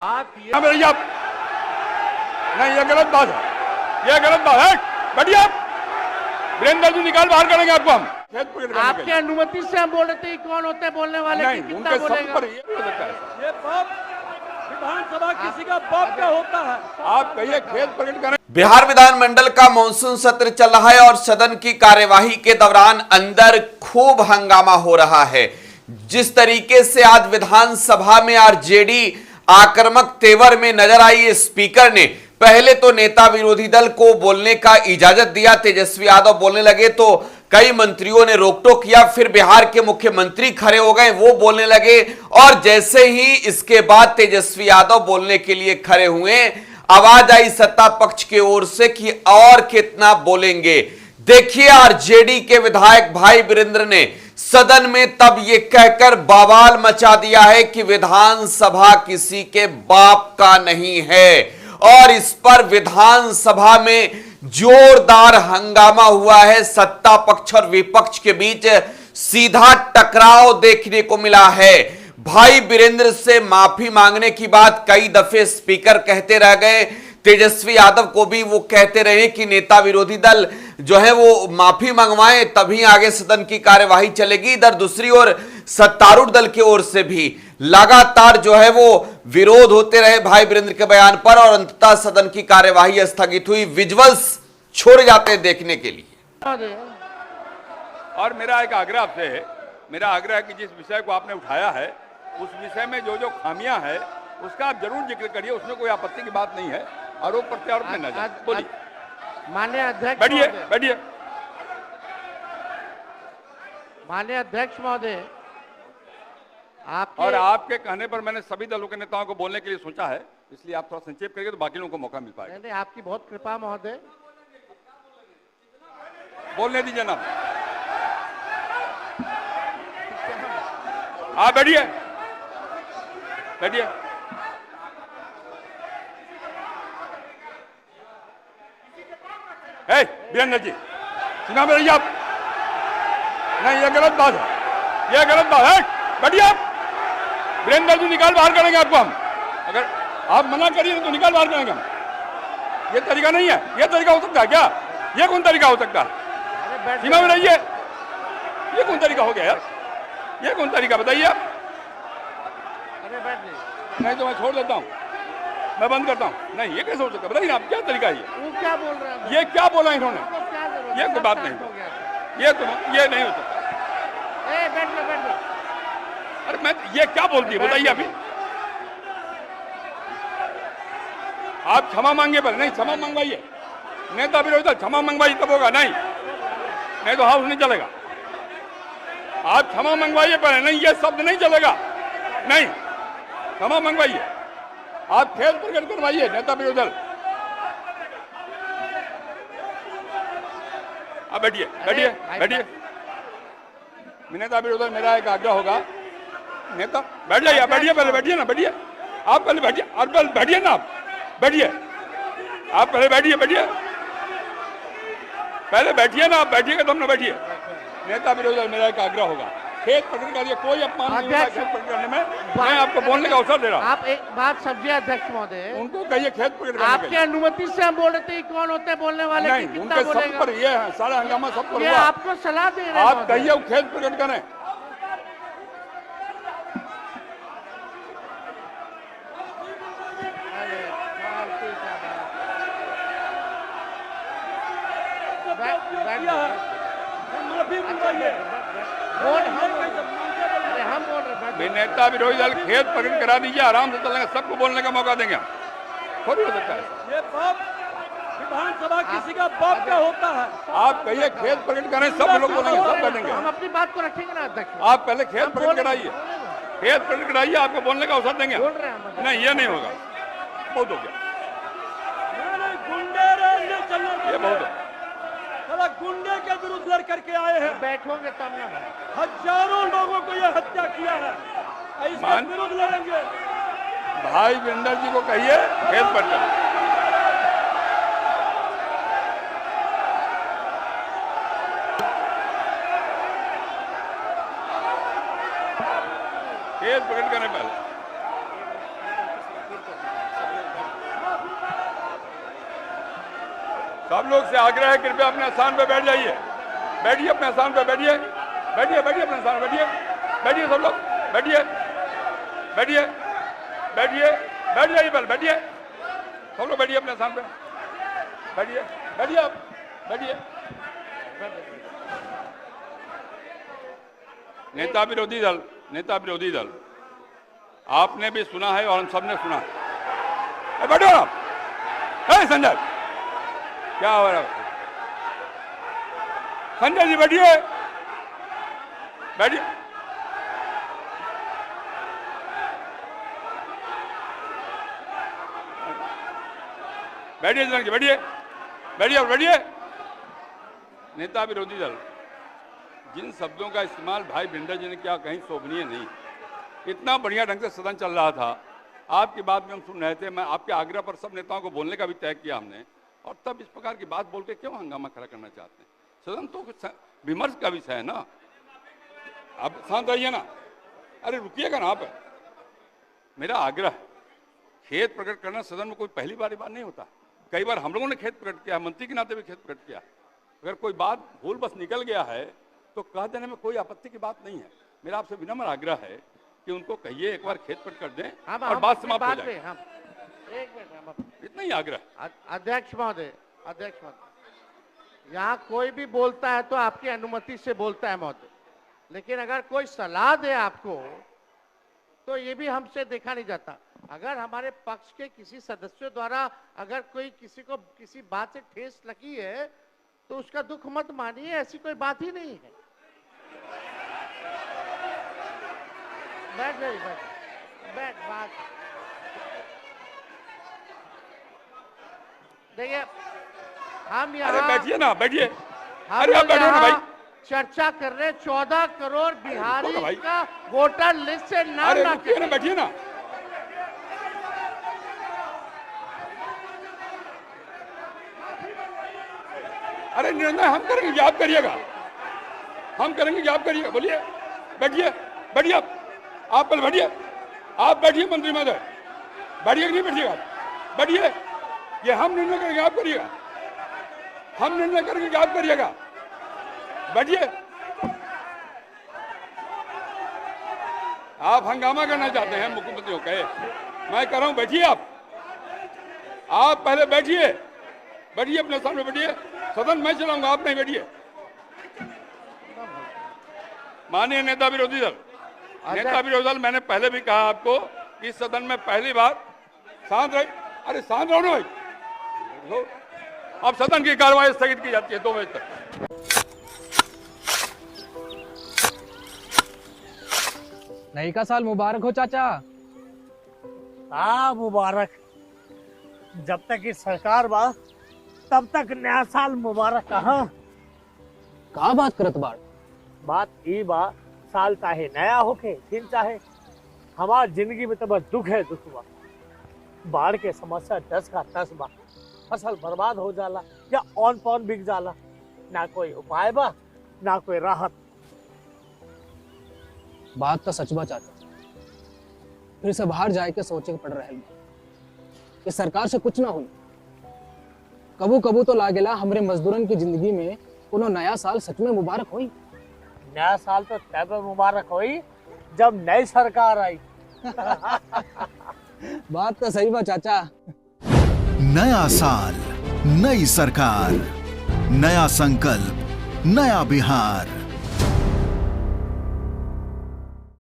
आप नहीं, ये गलत बात है, ये गलत बात है। बढ़िया वीरेंद्र जी निकाल बाहर करेंगे आपको हम। आपके अनुमति से हम बोल रहे थे कौन होते हैं बोलने वाले? नहीं, कितना उनके सब बोलेगा? पर ये हो सकता है। ये बाप विधानसभा किसी का बाप का होता है। आप कहिए खेत प्रकट करें। बिहार विधानमंडल का मॉनसून सत्र चल रहा है और सदन की कार्यवाही के दौरान अंदर खूब हंगामा हो रहा है। जिस तरीके से आज विधानसभा में आरजेडी आक्रामक तेवर में नजर आई, स्पीकर ने पहले तो नेता विरोधी दल को बोलने का इजाजत दिया, तेजस्वी यादव बोलने लगे तो कई मंत्रियों ने रोक टोक किया, फिर बिहार के मुख्यमंत्री खड़े हो गए, वो बोलने लगे और जैसे ही इसके बाद तेजस्वी यादव बोलने के लिए खड़े हुए, आवाज आई सत्ता पक्ष की ओर से कि और कितना बोलेंगे। देखिए आरजेडी के विधायक भाई वीरेंद्र ने सदन में तब ये कहकर बवाल मचा दिया है कि विधानसभा किसी के बाप का नहीं है और इस पर विधानसभा में जोरदार हंगामा हुआ है। सत्ता पक्ष और विपक्ष के बीच सीधा टकराव देखने को मिला है। भाई वीरेंद्र से माफी मांगने की बात कई दफे स्पीकर कहते रह गए, तेजस्वी यादव को भी वो कहते रहे कि नेता विरोधी दल जो है वो माफी मंगवाएं तभी आगे सदन की कार्यवाही चलेगी। इधर दूसरी ओर सत्तारूढ़ दल की ओर से भी लगातार जो है वो विरोध होते रहे भाई वीरेंद्र के बयान पर और अंततः सदन की कार्यवाही स्थगित हुई। विजुअल्स छोड़े जाते हैं देखने के लिए। और मेरा एक आग्रह आपसे है, मेरा आग्रह है कि जिस विषय को आपने उठाया है उस विषय में जो जो खामियां है उसका आप जरूर जिक्र करिए, उसमें कोई आपत्ति की बात नहीं है। आरोप प्रत्यारोप में न जाए। बोलिए माननीय अध्यक्ष, बैठिए बैठिए। माननीय अध्यक्ष महोदय, और आपके कहने पर मैंने सभी दलों के नेताओं को बोलने के लिए सोचा है, इसलिए आप थोड़ा संक्षेप करेंगे तो बाकी लोगों को मौका मिल पाएगा। नहीं, आपकी बहुत कृपा महोदय। बोलने दीजिए ना, आप बैठिए बैठिए। वीरेंद्र जी सुना मेरी आप? नहीं, ये गलत बात है, ये गलत बात है। बैठिए वीरेंद्र जी निकाल बाहर करेंगे आपको हम। अगर आप मना करिए तो निकाल बाहर करेंगे हम। ये तरीका नहीं है, ये तरीका हो सकता है क्या? ये कौन तरीका हो सकता है? सीमा में रहिए, ये कौन तरीका हो गया यार? ये कौन तरीका बताइए आप? नहीं तो मैं छोड़ देता हूँ, मैं बंद करता हूँ। नहीं, ये कैसे हो सकता है? बताइए आप क्या तरीका है? वो क्या बोल रहे हैं? ये क्या बोला इन्होंने? ये कोई बात नहीं, ये नहीं हो सकता। बैठ लो। अरे मैं ये क्या बोलती है बताइए अभी? आप क्षमा मांगे पर नहीं, क्षमा मंगवाइए। नेता विरोधी दल क्षमा मंगवाइए तब होगा, नहीं तो हाउस नहीं चलेगा। आप क्षमा मंगवाइए पर नहीं, ये शब्द नहीं चलेगा। नहीं, क्षमा मंगवाइए। आप खेल प्रकट करवाइए नेता विरोधी दल। आप बैठिए बैठिए बैठिए। नेता विरोधी दल मेरा एक आग्रह होगा, नेता बैठ जाइए, बैठिए पहले, बैठिए ना, बैठिए आप पहले, बैठिए और पहले बैठिए ना, आप बैठिए, आप पहले बैठिए पहले बैठिए ना, आप बैठिएगा तो हम ना बैठिए। नेता विरोधी दल मेरा एक आग्रह होगा, खेत प्रकट करिए, कोई अपमान नहीं होगा खेत प्रकट करने में। मैं आपको बोलने का अवसर दे रहा हूँ। आप एक बात समझिए अध्यक्ष महोदय, उनको कहिए खेत प्रकट करने आपके अनुमति से हम बोल रहे थे कौन होते हैं बोलने वाले? नहीं, उनके सब पर ये है, सारा हंगामा सब पर ये हुआ। आपको सलाह दे रहे हैं। आप कहिए खेत प्रकट करें। नेता विरोधी दल खेत प्रकट करा दीजिए, आराम से चलेंगे, सबको बोलने का मौका देंगे। थोड़ी हो सकता है ये बाप विधानसभा किसी का बाप का होता है। आप कहिए खेत प्रकट करें, सब लोग बोलेंगे, सब बैठेंगे। हम अपनी बात को रखेंगे ना अध्यक्ष। आप पहले खेत प्रकट कराइए, खेत प्रकट कराइए, आपको बोलने का अवसर देंगे। नहीं, ये नहीं होगा, बहुत हो गया, ये बहुत है। गुंडे के विरुद्ध लड़ करके आए हैं, बैठोगे तब ना। हजारों लोगों को यह हत्या किया है, इसके विरुद्ध लड़ेंगे। भाई वीरेंद्र जी को कहिए खेत पर चलो। खेत प्रकट करने पहले सब लोग से आग्रह है, कृपया अपने स्थान पे बैठ जाइए। बैठिए अपने स्थान पे, बैठिए बैठिए बैठिए अपने स्थान पे बैठिए। बैठिए सब लोग, बैठिए बैठिए बैठिए, बैठ जाइए पहले, बैठिए सब लोग, बैठिए अपने स्थान पे, बैठिए बैठिए आप, बैठिए। नेता विरोधी दल, आपने भी सुना है और हम सब ने सुना है। बैठो आप। संजय, क्या हो रहा है? संजय जी बैठिए, बैठिए। बैठिए जनाब जी, बैठिए बैठिए बैठिए। नेता विरोधी दल, जिन शब्दों का इस्तेमाल भाई भिंडर जी ने किया, कहीं शोभनीय नहीं। इतना बढ़िया ढंग से सदन चल रहा था, आपकी बात भी हम सुन रहे थे। मैं आपके आग्रह पर सब नेताओं को बोलने का भी तय किया हमने, और तब इस प्रकार की बात बोल के क्यों हंगामा खड़ा करना चाहते हैं? सदन तो कुछ विमर्श का विषय है ना। आप शांत रहिए ना। अरे रुकिएगा ना आप। मेरा आग्रह, खेद प्रकट करना सदन में कोई पहली बार नहीं होता। कई बार हम लोगों ने खेद प्रकट किया, मंत्री के नाते भी खेद प्रकट किया। अगर कोई बात भूल बस निकल गया है तो कह देने में कोई आपत्ति की बात नहीं है। मेरा आपसे विनम्र आग्रह है कि उनको कहिए, एक बार खेद प्रकट कर दें और बात समाप्त हो जाए। एक मिनट, इतना ही आग्रह। अध्यक्ष महोदय, यहाँ कोई भी बोलता है तो आपकी अनुमति से बोलता है महोदय, लेकिन अगर कोई सलाह दे आपको तो ये भी हमसे देखा नहीं जाता। अगर हमारे पक्ष के किसी सदस्यों द्वारा अगर कोई किसी को किसी बात से ठेस लगी है तो उसका दुख मत मानिए, ऐसी कोई बात ही नहीं है। बैठ बात देखिए, हम यहाँ बैठिए ना, बैठिए। अरे आप बैठो ना भाई। चर्चा कर रहे 14 करोड़ बिहारी का वोटर लिस्ट से नाम ना बैठिए ना। अरे निर्णय हम करेंगे, आप करिएगा। हम करेंगे, आप करिएगा। बोलिए, बैठिए बैठिए आप पहले बैठिए। आप बैठिए मंत्री महोदय, बैठिए कि नहीं बैठिएगा? बैठिए। ये हम निर्णय करेंगे, आप करिएगा। हम निर्णय करेंगे, आप करिएगा। बैठिए। आप हंगामा करना चाहते हैं मुख्यमंत्री को कहे, मैं कह रहा हूं बैठिए। आप पहले बैठिए, बैठिए अपने सामने बैठिए। सदन मैं चलाऊंगा, आप नहीं, बैठिए। माननीय नेता विरोधी दल, मैंने पहले भी कहा आपको कि सदन में पहली बार शांत रहे। अरे शांत रहो ना भाई। अब सदन की कार्रवाई स्थगित की जाती है 2 बजे तक। नई का साल मुबारक हो चाचा। मुबारक। जब तक की सरकार बा तब तक नया साल मुबारक। का बात करत बात ई बा, साल चाहे नया होके फिर चाहे हमार जिंदगी में तो बस दुख है, दुख बा। बाढ़ के समस्या 10 का 10 बा। फसल बर्बाद हो जाला या ऑन पॉन बिक जाला, ना कोई उपाय बा ना कोई राहत। बात तो सच बा चाचा, फिर से बाहर जाए के सोचे पड़ रहे हैं कि सरकार से कुछ ना हुई। कबू कबू तो लागेला हमरे मजदूरन की जिंदगी में कोनो नया साल सच में मुबारक हुई। नया साल तो तब मुबारक हुई जब नई सरकार आई। बात तो सही बा चाचा। नया साल, नई सरकार, नया संकल्प, नया बिहार।